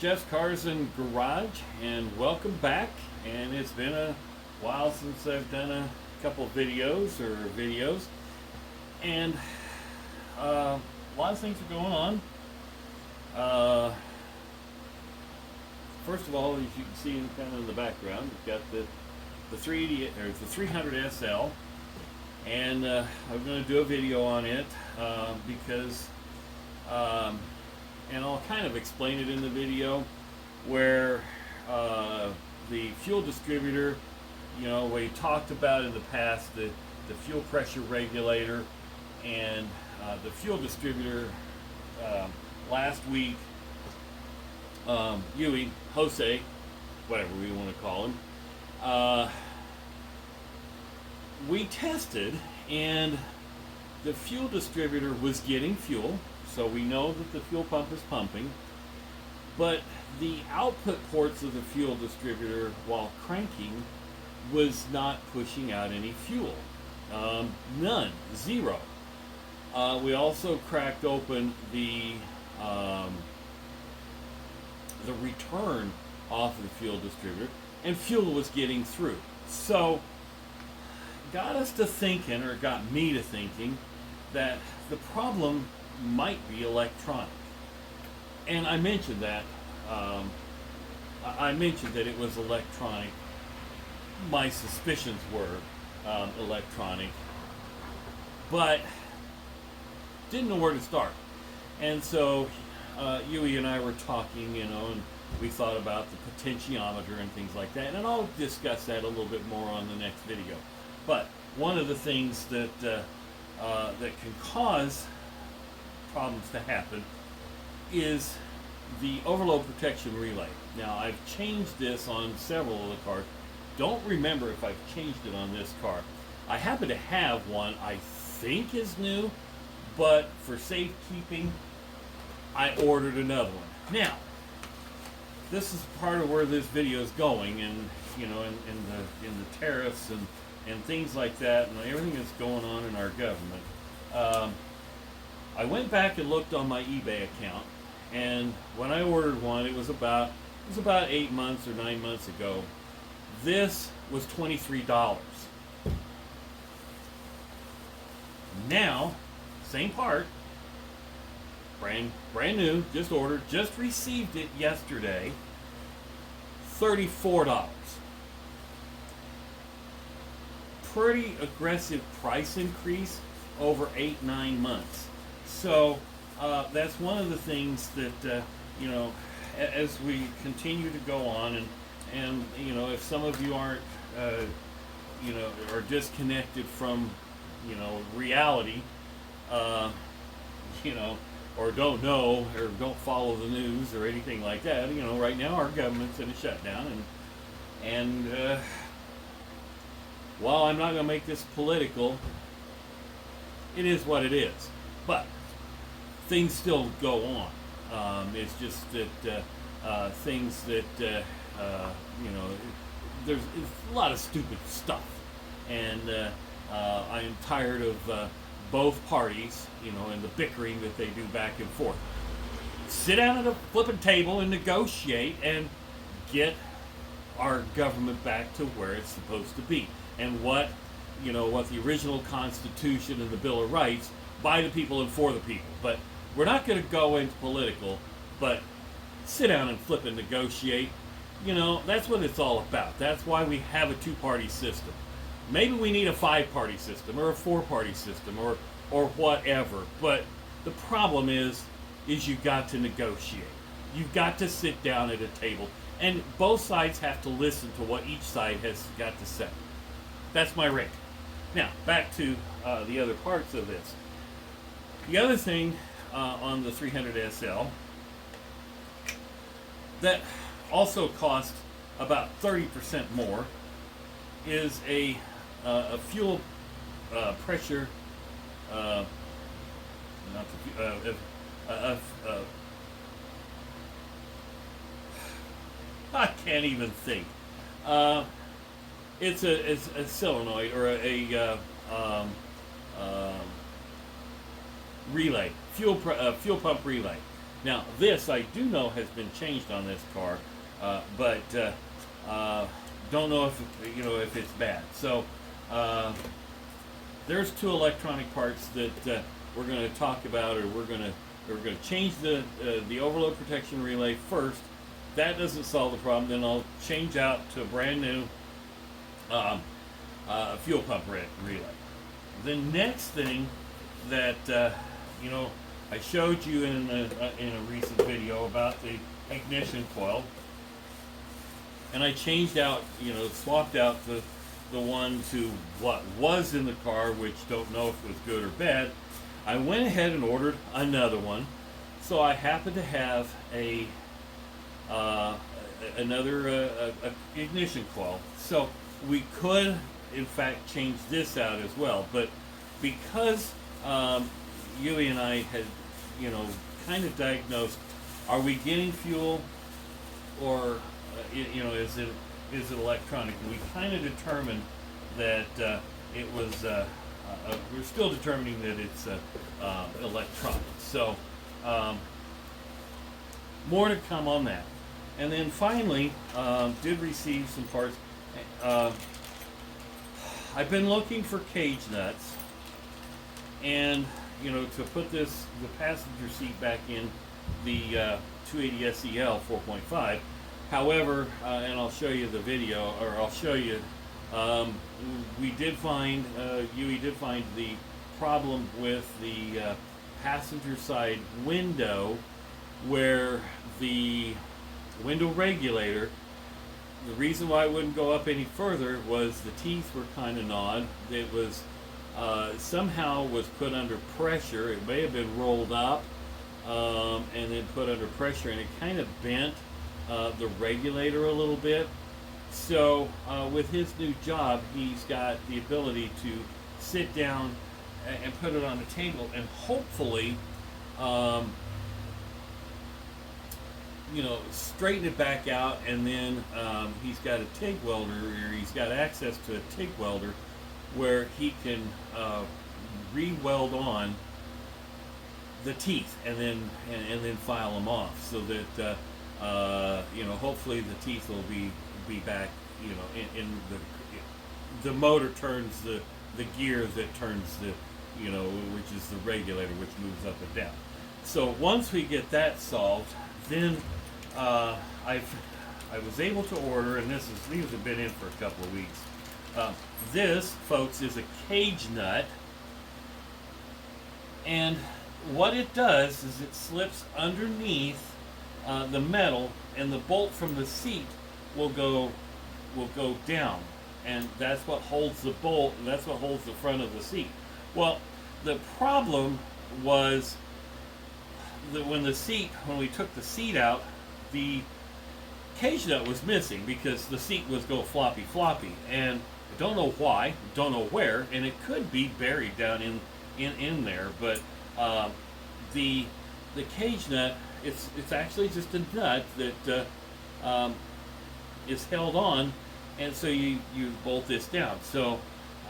Jeff's Cars and Garage, and welcome back. And it's been a while since I've done a couple videos, and a lot of things are going on. First of all, as you can see in kind of in the background, we've got the 380 or the 300 SL, and I'm going to do a video on it because. And I'll kind of explain it in the video where the fuel distributor, we talked about in the past the fuel pressure regulator, and the fuel distributor last week, Jose, whatever we want to call him, we tested, and the fuel distributor was getting fuel. So we know that the fuel pump is pumping, but the output ports of the fuel distributor while cranking was not pushing out any fuel. None, zero. We also cracked open the return off of the fuel distributor, and fuel was getting through. So got us to thinking, or got me to thinking, that the problem might be electronic. And I mentioned that it was electronic. My suspicions were electronic, but didn't know where to start. And so Yui and I were talking, and we thought about the potentiometer and things like that, and I'll discuss that a little bit more on the next video. But one of the things that that can cause problems to happen is the overload protection relay. Now, I've changed this on several of the cars. Don't remember if I've changed it on this car. I happen to have one I think is new, but for safekeeping, I ordered another one. Now, this is part of where this video is going, and in the tariffs and things like that, and everything that's going on in our government. I went back and looked on my eBay account, and when I ordered one, it was about 8 months or 9 months ago. This was $23. Now, same part, brand new, just ordered, just received it yesterday, $34. Pretty aggressive price increase over 8-9 months. So that's one of the things that as we continue to go on, and if some of you aren't are disconnected from reality, or don't know or don't follow the news or anything like that, right now our government's in a shutdown, and while I'm not going to make this political, it is what it is. But things still go on. It's just that things that there's a lot of stupid stuff, and I am tired of both parties, and the bickering that they do back and forth. Sit down at a flipping table and negotiate and get our government back to where it's supposed to be, and what the original Constitution and the Bill of Rights, by the people and for the people. But we're not going to go into political, but sit down and flip and negotiate. That's what it's all about. That's why we have a two-party system. Maybe we need a 5-party system or a 4-party system or whatever. But the problem is you've got to negotiate. You've got to sit down at a table, and both sides have to listen to what each side has got to say. That's my rant. Now, back to the other parts of this. The other thing on the 300 SL that also cost about 30% more is a fuel pressure, I can't even think. It's a solenoid or a relay, fuel pump relay. Now this I do know has been changed on this car, but don't know if if it's bad. So there's two electronic parts that we're going to talk about, or we're going to change the overload protection relay first. That doesn't solve the problem. Then I'll change out to a brand new fuel pump relay. The next thing that I showed you in a recent video about the ignition coil, and I changed out, swapped out the one to what was in the car, which don't know if it was good or bad. I went ahead and ordered another one, so I happen to have another ignition coil. So we could, in fact, change this out as well. But because Yui and I had, kind of diagnosed, are we getting fuel, or is it electronic? And we kind of determined that it was. We're still determining that it's electronic. So more to come on that. And then finally, did receive some parts. I've been looking for cage nuts, and to put the passenger seat back in the 280 SEL 4.5. However, and I'll show you the video, or I'll show you, we did find, Yui did find the problem with the passenger side window, where the window regulator, the reason why it wouldn't go up any further was the teeth were kind of gnawed. It was somehow was put under pressure. It may have been rolled up and then put under pressure, and it kind of bent the regulator a little bit. So with his new job, he's got the ability to sit down and put it on the table, and hopefully straighten it back out. And then he's got a TIG welder, or he's got access to a TIG welder where he can re-weld on the teeth and then file them off, so that hopefully the teeth will be back, in the motor turns the gear that turns the, which is the regulator, which moves up and down. So once we get that solved, then I was able to order, and these have been in for a couple of weeks. This, folks, is a cage nut, and what it does is it slips underneath the metal, and the bolt from the seat will go down, and that's what holds the bolt, and that's what holds the front of the seat. Well, the problem was that when we took the seat out, the cage nut was missing, because the seat was go floppy, and I don't know why, don't know where, and it could be buried down in there. But the cage nut, it's actually just a nut that is held on, and so you bolt this down. So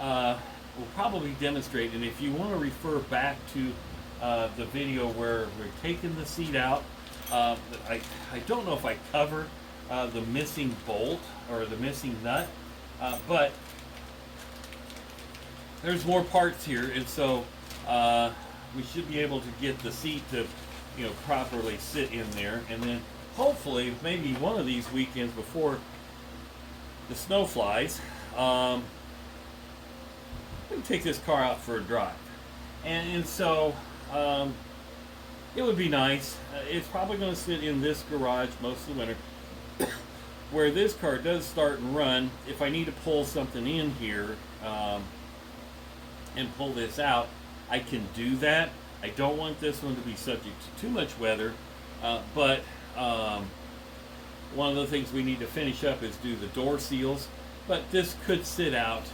we'll probably demonstrate, and if you want to refer back to the video where we're taking the seat out, I don't know if I cover the missing bolt or the missing nut, but there's more parts here, and so we should be able to get the seat to properly sit in there, and then hopefully maybe one of these weekends before the snow flies, we can take this car out for a drive. And so it would be nice. It's probably going to sit in this garage most of the winter, where this car does start and run. If I need to pull something in here and pull this out, I can do that. I don't want this one to be subject to too much weather, but one of the things we need to finish up is do the door seals. But this could sit out,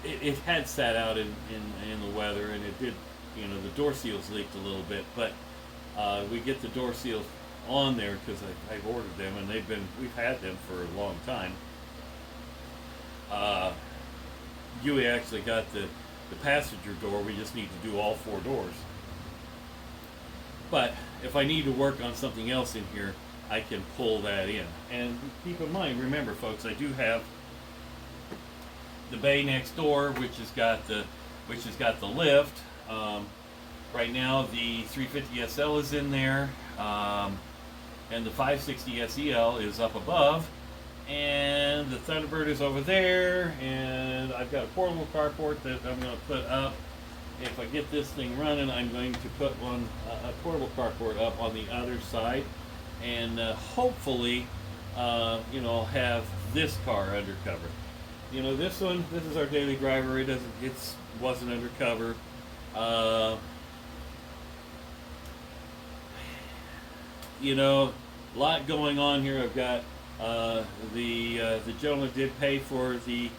it had sat out in the weather, and it did, the door seals leaked a little bit, but we get the door seals on there because I've ordered them, and we've had them for a long time. Yui actually got the passenger door. We just need to do all four doors. But if I need to work on something else in here, I can pull that in. And keep in mind, remember, folks, I do have the bay next door, which has got the lift. Right now, the 350 SL is in there, and the 560 SEL is up above, and the Thunderbird is over there, and I've got a portable carport that I'm going to put up. If I get this thing running, I'm going to put a portable carport up on the other side, and hopefully, I'll have this car undercover. This is our daily driver. It wasn't undercover. A lot going on here. I've got the gentleman did pay for the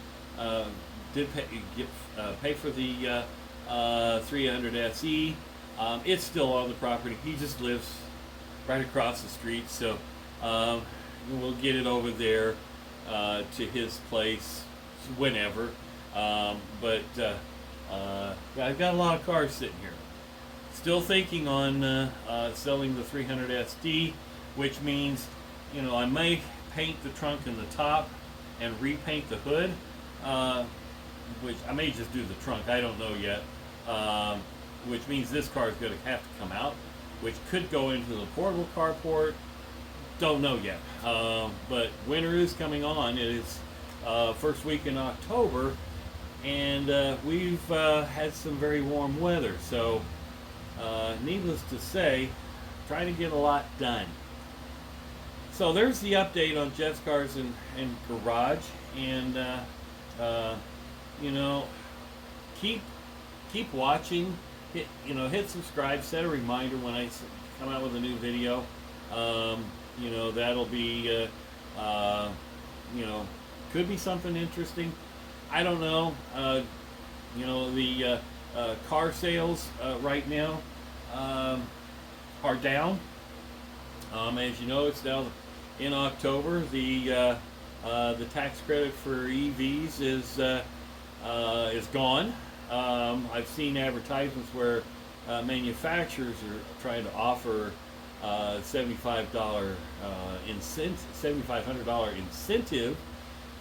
300 SE. It's still on the property. He just lives right across the street, so we'll get it over there to his place whenever. But I've got a lot of cars sitting here. Still thinking on selling the 300 SD, which means, I may paint the trunk and the top and repaint the hood, which I may just do the trunk, I don't know yet, which means this car is going to have to come out, which could go into the portable carport, don't know yet. But winter is coming on. It is first week in October, and we've had some very warm weather, so needless to say, trying to get a lot done. So there's the update on Jeff's Cars and Garage, and keep watching. Hit subscribe, set a reminder when I come out with a new video. That'll be could be something interesting. I don't know. The car sales right now are down. As you know, it's now in October. The tax credit for EVs is gone. I've seen advertisements where manufacturers are trying to offer $7,500 incentive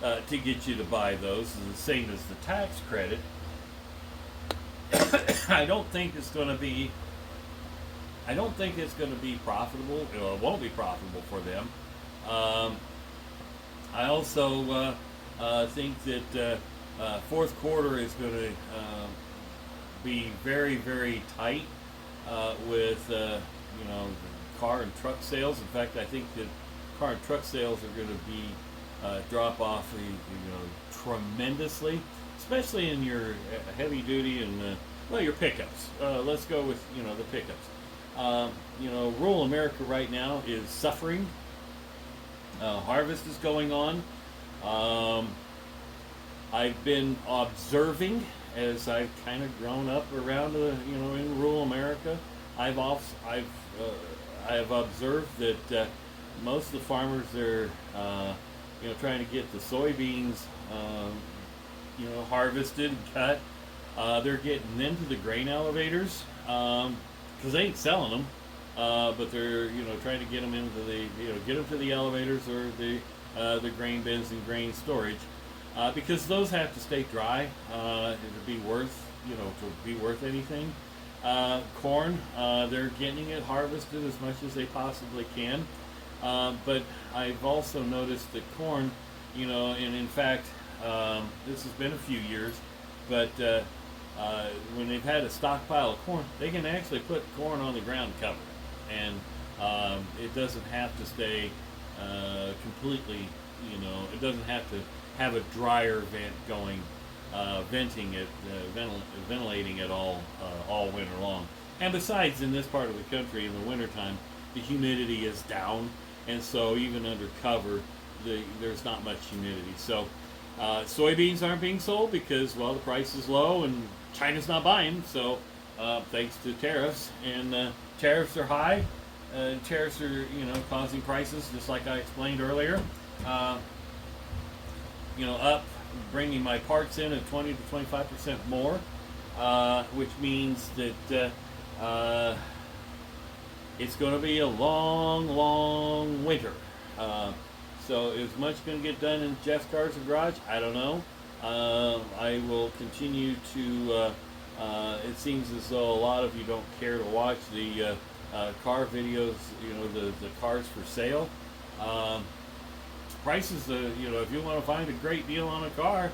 to get you to buy those. It's the same as the tax credit. I don't think it's going to be profitable. It won't be profitable for them. I also think that fourth quarter is going to be very, very tight with car and truck sales. In fact, I think that car and truck sales are going to be drop off tremendously, especially in your heavy duty and your pickups. Let's go with the pickups. Rural America right now is suffering. Harvest is going on. I've been observing as I've kind of grown up around in rural America. I have observed that most of the farmers are trying to get the soybeans harvested and cut. They're getting into the grain elevators because they ain't selling them, but they're trying to get them into the get them to the elevators or the grain bins and grain storage, because those have to stay dry to be worth anything. Corn, they're getting it harvested as much as they possibly can, but I've also noticed that corn, and in fact, this has been a few years, but when they've had a stockpile of corn, they can actually put corn on the ground and cover it, and it doesn't have to stay completely, it doesn't have to have a dryer vent going, ventilating it all winter long. And besides, in this part of the country in the wintertime, the humidity is down, and so even under cover, there's not much humidity. So soybeans aren't being sold because, the price is low and China's not buying. So thanks to tariffs, and tariffs are high. Tariffs are causing prices, just like I explained earlier, up, bringing my parts in at 20 to 25% more, which means that it's going to be a long, long winter. Uh, so is much going to get done in Jeff's Cars and Garage? I don't know. I will continue to. It seems as though a lot of you don't care to watch the car videos. You know, the cars for sale. Prices. You know, if you want to find a great deal on a car,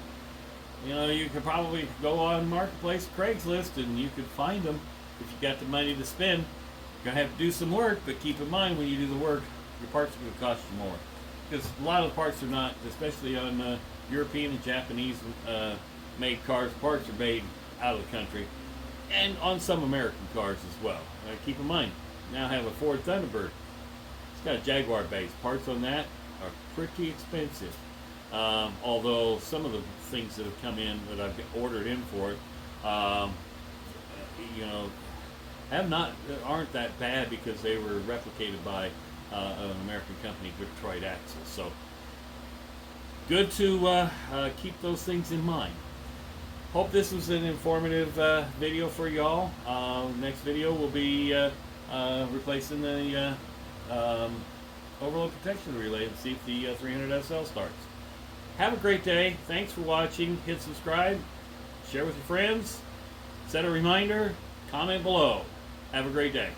you know, you could probably go on Marketplace, Craigslist, and you could find them if you got the money to spend. You're gonna have to do some work, but keep in mind when you do the work, your parts are going to cost you more. Because a lot of the parts are not, especially on European and Japanese made cars, parts are made out of the country. And on some American cars as well. Keep in mind, now I have a Ford Thunderbird. It's got a Jaguar base. Parts on that are pretty expensive. Although some of the things that have come in that I've ordered in for it, you know, aren't that bad because they were replicated by an American company, Detroit Axle. So good to keep those things in mind. Hope this was an informative video for y'all. Next video will be replacing the overload protection relay and see if the 300 SL starts. Have a great day. Thanks for watching. Hit subscribe, share with your friends, set a reminder, comment below. Have a great day.